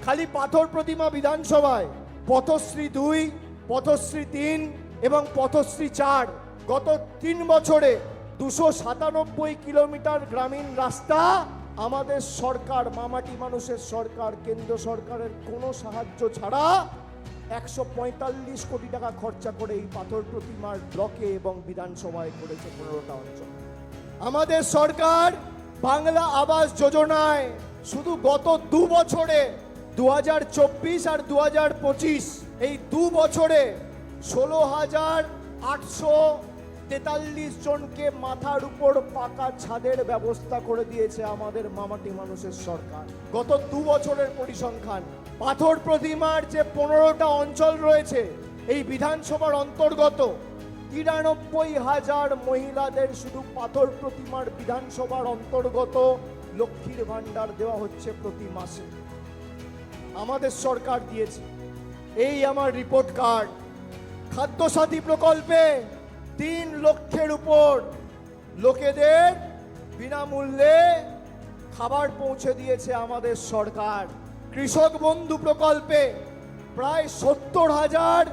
খালি পাথর প্রতিমা বিধানসভায় পথশ্রী 2, পথশ্রী 3 এবং পথশ্রী 4 গত 3 বছরে 297 কিলোমিটার গ্রামীণ রাস্তা আমাদের সরকার, মামাটি মানুষের সরকার, কেন্দ্র সরকারের কোনো সাহায্য ছাড়া 145 কোটি টাকা খরচা করে এই পাথর প্রতিমার ব্লকে এবং বিধানসভায় করেছে 15টা অঞ্চল। আমাদের সরকার বাংলা আবাস যোজনায় শুধু গত 2 বছরে 2024 আর 2025 এই 2 বছরে 16,843 জনকে মাথার উপর পাকা ছাদের ব্যবস্থা করে দিয়েছে আমাদের মামাটি মানুষের সরকার। গত 2 বছরের পরিসংখ্যান। পাথর প্রতিমার যে 15টা অঞ্চল রয়েছে এই বিধানসভার অন্তর্গত 93,000 মহিলাদের শুধু পাথর প্রতিমার বিধানসভার অন্তর্গত লক্ষ্মীর ভান্ডার দেওয়া হচ্ছে প্রতি মাসে। আমাদের সরকার দিয়েছে। এই আমার রিপোর্ট কার্ড। খাদ্যসাথী প্রকল্পে 3 লক্ষের উপর লোকেদের বিনামূল্যে খাবার পৌঁছে দিয়েছে আমাদের সরকার। কৃষক বন্ধু প্রকল্পে প্রায় 70,000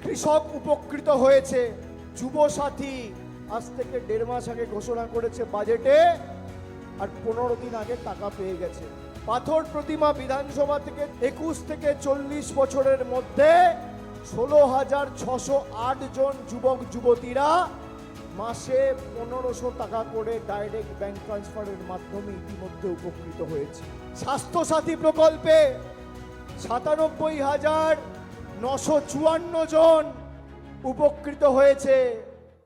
কৃষক উপকৃত হয়েছে। যুবসাথী আজ থেকে 1.5 মাস আগে ঘোষণা করেছে বাজেটে, আর 15 দিন আগে টাকা পেয়ে গেছে। পাথর প্রতিমা বিধানসভা থেকে 21 থেকে 40 বছরের মধ্যে 16,608 জন যুবক যুবতীরা মাসে 1500 টাকা করে ডাইরেক্ট ব্যাংক ট্রান্সফারের মাধ্যমে ইতিমধ্যে উপকৃত হয়েছে। স্বাস্থ্যসাথী প্রকল্পে 97,954 জন উপকৃত হয়েছে।